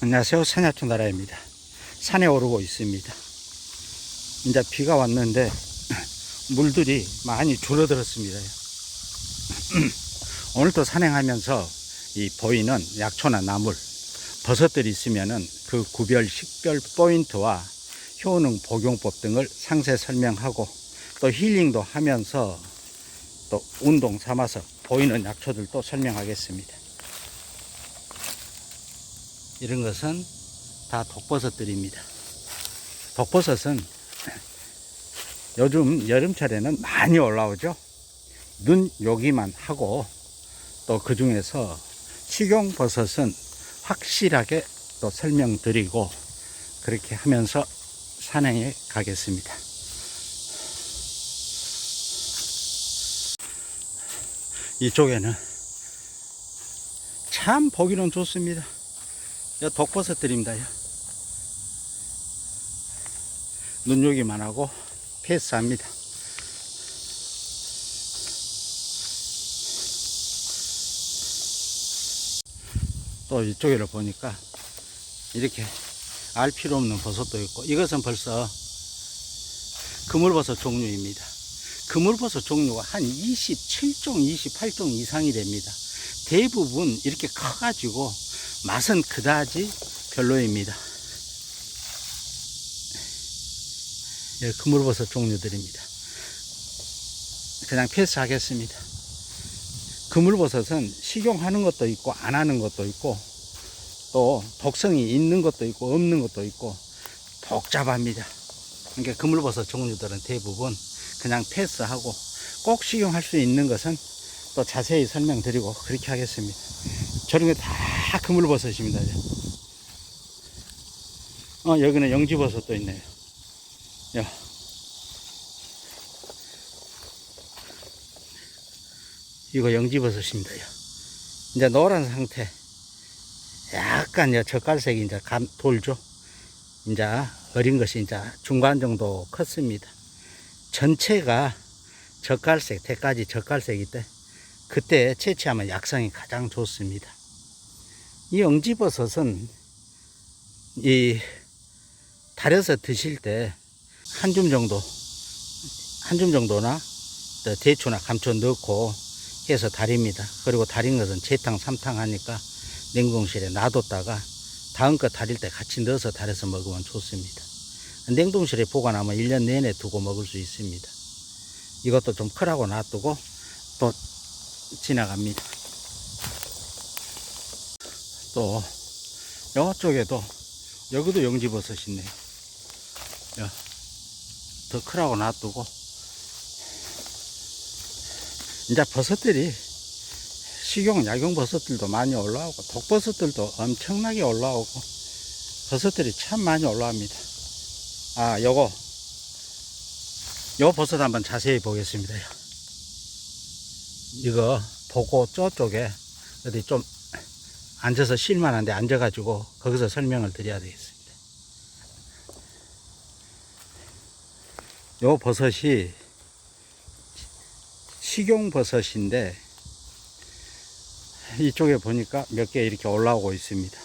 안녕하세요. 산야초나라입니다. 산에 오르고 있습니다. 이제 비가 왔는데 물들이 많이 줄어들었습니다. 오늘도 산행하면서 이 보이는 약초나 나물, 버섯들이 있으면은 그 구별, 식별 포인트와 효능 복용법 등을 상세 설명하고 또 힐링도 하면서 또 운동 삼아서 보이는 약초들도 설명하겠습니다. 이런 것은 다 독버섯들입니다. 독버섯은 요즘 여름철에는 많이 올라오죠. 눈 요기만 하고 또 그 중에서 식용버섯은 확실하게 또 설명드리고 그렇게 하면서 산행에 가겠습니다. 이쪽에는 참 보기는 좋습니다. 독버섯들입니다. 눈요기만 하고 패스합니다. 또 이쪽에를 보니까 이렇게 알 필요 없는 버섯도 있고, 이것은 벌써 그물버섯 종류입니다. 그물버섯 종류가 한 27종, 28종 이상이 됩니다. 대부분 이렇게 커가지고 맛은 그다지 별로입니다. 그물버섯 종류들입니다. 그냥 패스하겠습니다. 그물버섯은 식용하는 것도 있고 안 하는 것도 있고 또 독성이 있는 것도 있고 없는 것도 있고 복잡합니다. 그러니까 그물버섯 종류들은 대부분 그냥 패스하고 꼭 식용할 수 있는 것은 또 자세히 설명드리고 그렇게 하겠습니다. 저런 게 다 그물버섯입니다. 여기는 영지버섯도 있네요. 이거 영지버섯입니다. 이제 노란 상태, 약간 젓갈색이 이제 돌죠. 이제 어린 것이 이제 중간 정도 컸습니다. 전체가 젓갈색, 대까지 젓갈색이 때 그때 채취하면 약성이 가장 좋습니다. 이 영지버섯은 이 달여서 드실 때 한 줌 정도나 대추나 감초 넣고 해서 달입니다. 그리고 달인 것은 재탕, 삼탕 하니까 냉동실에 놔뒀다가 다음 거 달일 때 같이 넣어서 달여서 먹으면 좋습니다. 냉동실에 보관하면 1년 내내 두고 먹을 수 있습니다. 이것도 좀 크라고 놔두고 또 지나갑니다. 또 이쪽에도 여기도 영지버섯 있네요. 더 크라고 놔두고 이제 버섯들이 식용, 약용 버섯들도 많이 올라오고 독버섯들도 엄청나게 올라오고 버섯들이 참 많이 올라옵니다. 요 버섯 한번 자세히 보겠습니다. 이거 보고 저쪽에 어디 좀 앉아서 쉴만한데 앉아가지고 거기서 설명을 드려야 되겠습니다. 요 버섯이 식용버섯인데 이쪽에 보니까 몇 개 이렇게 올라오고 있습니다.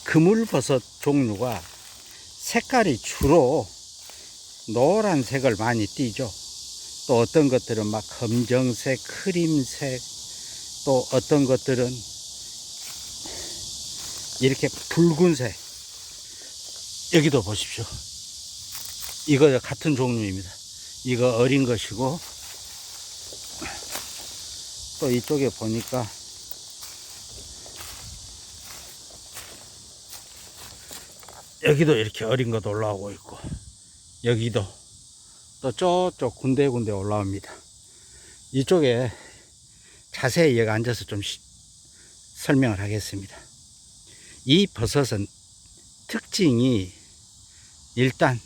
그물버섯 종류가 색깔이 주로 노란색을 많이 띠죠. 또 어떤 것들은 막 검정색, 크림색, 또 어떤 것들은 이렇게 붉은색. 여기도 보십시오. 이거 같은 종류입니다. 이거 어린 것이고 또 이쪽에 보니까 여기도 이렇게 어린 것도 올라오고 있고 여기도 또 저쪽 군데군데 올라옵니다. 이쪽에 자세히 여기 앉아서 좀 설명을 하겠습니다. 이 버섯은 특징이 일단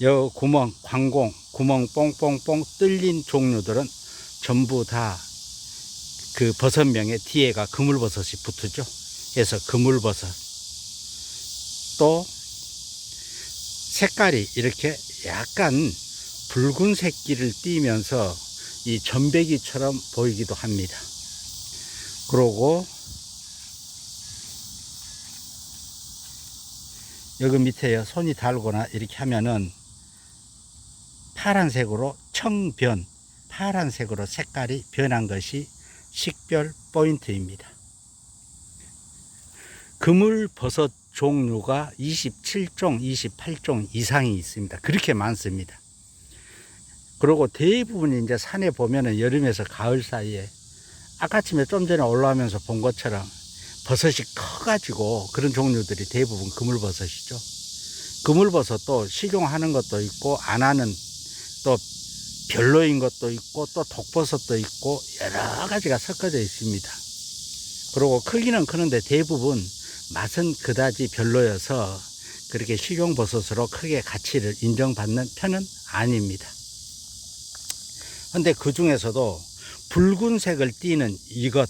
여 구멍, 관공, 구멍 뽕뽕뽕 뚫린 종류들은 전부 다 그 버섯명의 뒤에가 그물버섯이 붙죠. 그래서 그물버섯. 또 색깔이 이렇게 약간 붉은색기를 띠면서 이 전배기처럼 보이기도 합니다. 그러고 여기 밑에요. 손이 닳거나 이렇게 하면은 파란색으로 청변, 파란색으로 색깔이 변한 것이 식별 포인트입니다. 그물버섯 종류가 27종, 28종 이상이 있습니다. 그렇게 많습니다. 그리고 대부분 이제 산에 보면은 여름에서 가을 사이에 아까쯤에 좀 전에 올라오면서 본 것처럼 버섯이 커가지고 그런 종류들이 대부분 그물버섯이죠. 그물버섯도 식용하는 것도 있고 안 하는 또 별로인 것도 있고 또 독버섯도 있고 여러 가지가 섞어져 있습니다. 그리고 크기는 크는데 대부분 맛은 그다지 별로여서 그렇게 식용버섯으로 크게 가치를 인정받는 편은 아닙니다. 근데 그 중에서도 붉은색을 띠는 이것,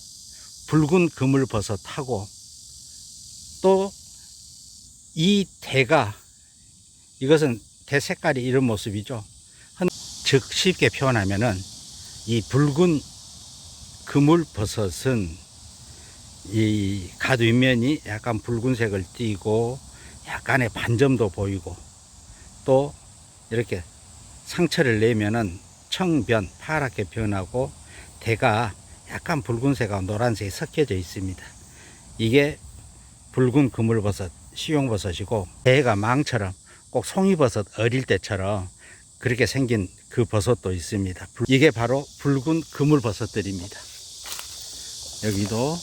붉은 그물버섯하고 또 이 대가, 이것은 대 색깔이 이런 모습이죠. 즉 쉽게 표현하면은 이 붉은 그물버섯은 이 갓 윗면이 약간 붉은색을 띠고 약간의 반점도 보이고 또 이렇게 상처를 내면은 청변, 파랗게 변하고 대가 약간 붉은색하고 노란색이 섞여져 있습니다. 이게 붉은 그물버섯, 식용버섯이고 대가 망처럼 꼭 송이버섯 어릴 때처럼 그렇게 생긴 그 버섯도 있습니다. 이게 바로 붉은 그물버섯들입니다. 여기도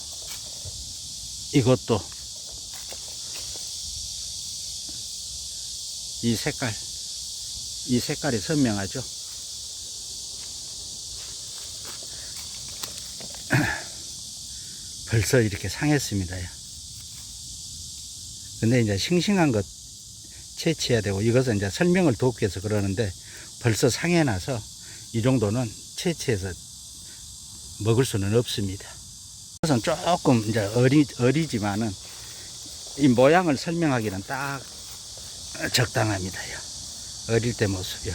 이것도 이 색깔이 선명하죠. 벌써 이렇게 상했습니다. 근데 이제 싱싱한 것 채취해야 되고 이것은 이제 설명을 돕기 위해서 그러는데 벌써 상해놔서 이 정도는 채취해서 먹을 수는 없습니다. 이것은 조금 이제 어리지만은 이 모양을 설명하기는 딱 적당합니다요. 어릴 때 모습이요.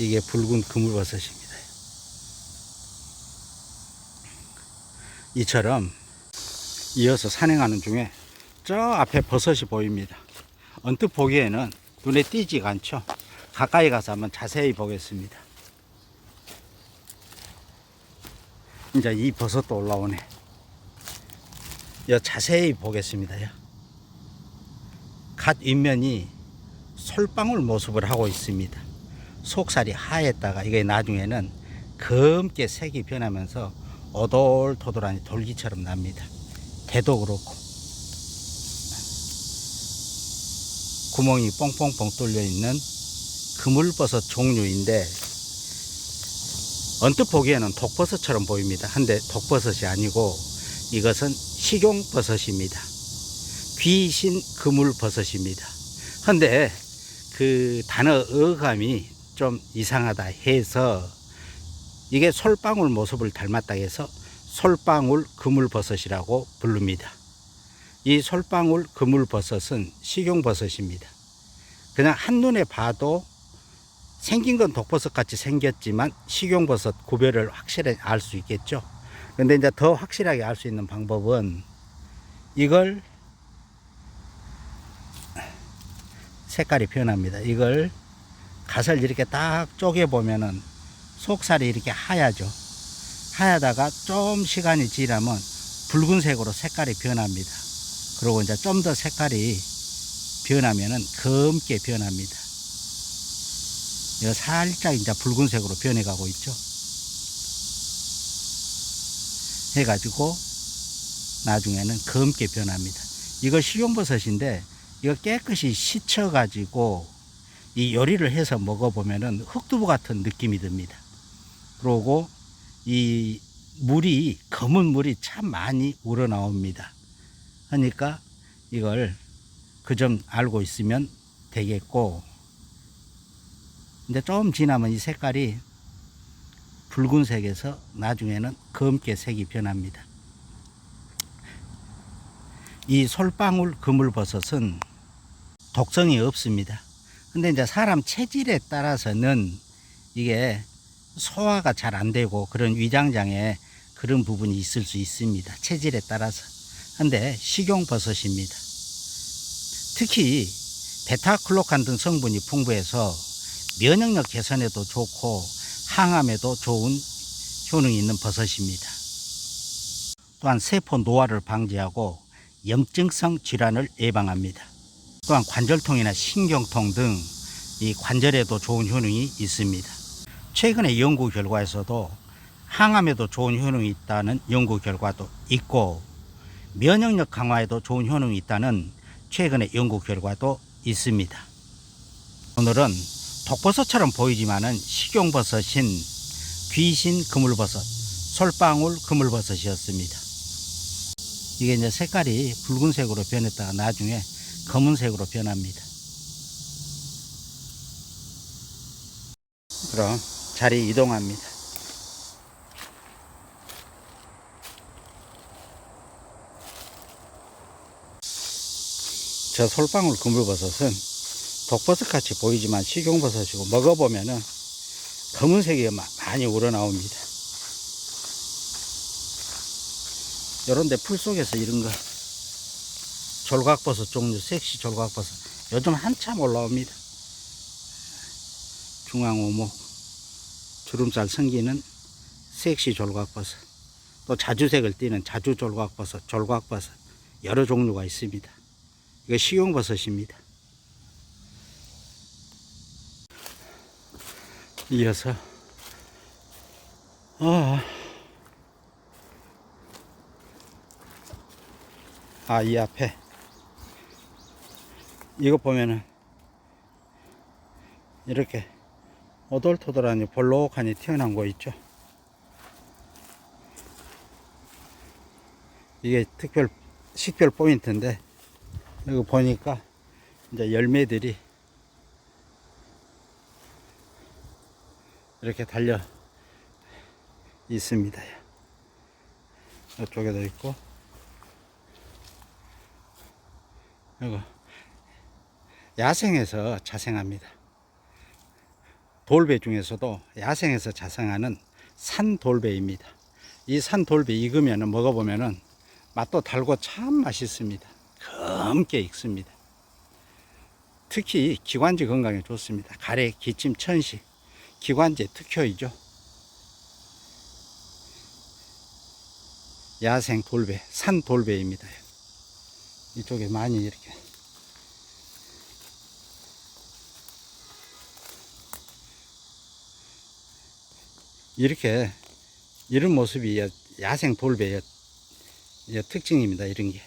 이게 붉은 그물버섯입니다. 이처럼 이어서 산행하는 중에 저 앞에 버섯이 보입니다. 언뜻 보기에는 눈에 띄지가 않죠. 가까이 가서 한번 자세히 보겠습니다. 이제 이 버섯도 올라오네. 자세히 보겠습니다. 갓 윗면이 솔방울 모습을 하고 있습니다. 속살이 하였다가 이게 나중에는 검게 색이 변하면서 오돌토돌한 돌기처럼 납니다. 대도 그렇고 구멍이 뽕뽕뽕 뚫려 있는 그물버섯 종류인데 언뜻 보기에는 독버섯처럼 보입니다. 근데 독버섯이 아니고 이것은 식용버섯입니다. 귀신 그물버섯입니다. 근데 그 단어 어감이 좀 이상하다 해서 이게 솔방울 모습을 닮았다 해서 솔방울 그물버섯이라고 부릅니다. 이 솔방울 그물버섯은 식용버섯입니다. 그냥 한눈에 봐도 생긴 건 독버섯 같이 생겼지만 식용버섯 구별을 확실히 알 수 있겠죠. 근데 이제 더 확실하게 알 수 있는 방법은 이걸 색깔이 변합니다. 이걸 갓을 이렇게 딱 쪼개 보면은 속살이 이렇게 하얗죠. 하얗다가 좀 시간이 지나면 붉은색으로 색깔이 변합니다. 그리고 이제 좀 더 색깔이 변하면은 검게 변합니다. 이거 살짝 이제 붉은색으로 변해가고 있죠. 해가지고 나중에는 검게 변합니다. 이거 식용버섯인데 이거 깨끗이 씻어가지고 이 요리를 해서 먹어보면은 흑두부 같은 느낌이 듭니다. 그리고 이 물이 검은 물이 참 많이 우러나옵니다. 그러니까 이걸 그 점 알고 있으면 되겠고 이제 좀 지나면 이 색깔이 붉은색에서 나중에는 검게 색이 변합니다. 이 솔방울 그물버섯은 독성이 없습니다. 근데 이제 사람 체질에 따라서는 이게 소화가 잘 안 되고 그런 위장장애 그런 부분이 있을 수 있습니다. 체질에 따라서. 근데 식용버섯입니다. 특히 베타클로칸 등 성분이 풍부해서 면역력 개선에도 좋고 항암에도 좋은 효능이 있는 버섯입니다. 또한 세포 노화를 방지하고 염증성 질환을 예방합니다. 또한 관절통이나 신경통 등 이 관절에도 좋은 효능이 있습니다. 최근의 연구 결과에서도 항암에도 좋은 효능이 있다는 연구 결과도 있고 면역력 강화에도 좋은 효능이 있다는 최근의 연구 결과도 있습니다. 오늘은 독버섯처럼 보이지만은 식용버섯인 귀신 그물버섯, 솔방울 그물버섯이었습니다. 이게 이제 색깔이 붉은색으로 변했다가 나중에 검은색으로 변합니다. 그럼 자리 이동합니다. 저 솔방울 그물버섯은 독버섯 같이 보이지만 식용버섯이고 먹어보면은 검은색이 많이 우러나옵니다. 요런데 풀 속에서 이런 거 졸각버섯 종류, 섹시 졸각버섯 요즘 한참 올라옵니다. 중앙오목 주름살 생기는 섹시 졸각버섯, 또 자주색을 띠는 자주 졸각버섯, 졸각버섯 여러 종류가 있습니다. 이거 식용버섯입니다. 이어서 이 앞에 이거 보면은 이렇게 오돌토돌하니 볼록하니 튀어나온 거 있죠. 이게 식별 포인트인데 여기 보니까 이제 열매들이 이렇게 달려 있습니다. 이쪽에도 있고 이거 야생에서 자생합니다. 돌배 중에서도 야생에서 자생하는 산돌배입니다. 이 산돌배 익으면 먹어보면 맛도 달고 참 맛있습니다. 검게 익습니다. 특히 기관지 건강에 좋습니다. 가래, 기침, 천식, 기관지 특효이죠. 야생 돌배, 산돌배입니다. 이쪽에 많이 이렇게 이런 모습이 야생 돌배의 특징입니다. 이런 게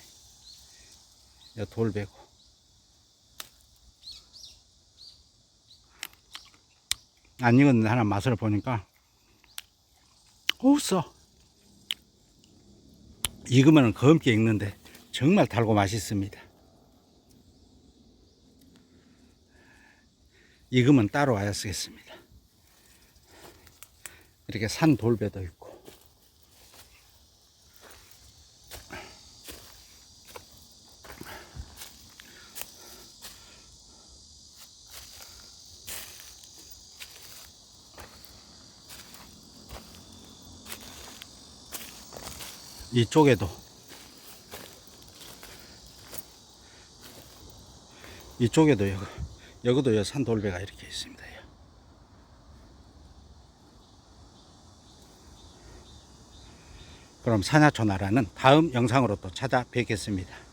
돌배고 안 익었는데 하나 맛을 보니까 써 익으면 검게 익는데 정말 달고 맛있습니다. 익으면 따로 와야 쓰겠습니다. 이렇게 산 돌배도 있고 이쪽에도 여기도 산돌배가 이렇게 있습니다. 그럼 산야초나라는 다음 영상으로 또 찾아뵙겠습니다.